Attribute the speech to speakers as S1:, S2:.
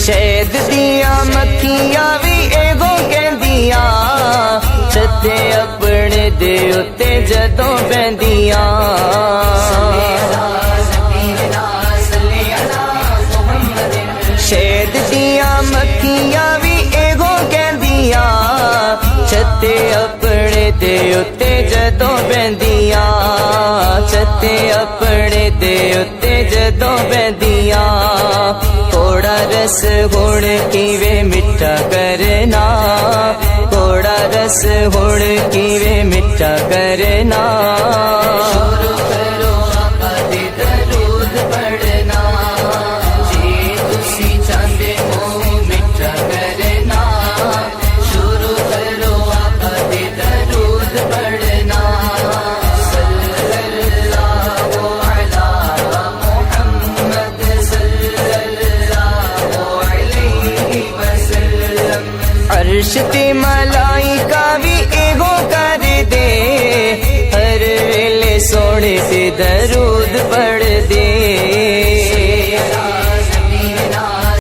S1: شہد دیا مکھیاں بھی ایگو کہندیاں چھتے اپنے دے اتے جدوں بہندیاں شہد دیا مکھیاں بھی ایگو کہندیاں چھتے اپنے دے اتے جدوں بہندیاں چھتے اپنے دے اتے جدوں بہندیاں کوڑا رس ہن کیویں میٹھا کرنا کوڑا رس ہن کیویں میٹھا کرنا شروع کرو آقا دے درود پڑھنا جی تسی چاہندے ہو میٹھا کرنا شروع کرو آقا دے درود پڑھنا عرش تے ملائکہ بھی ایگو کر دے ہر ویلے سونے تے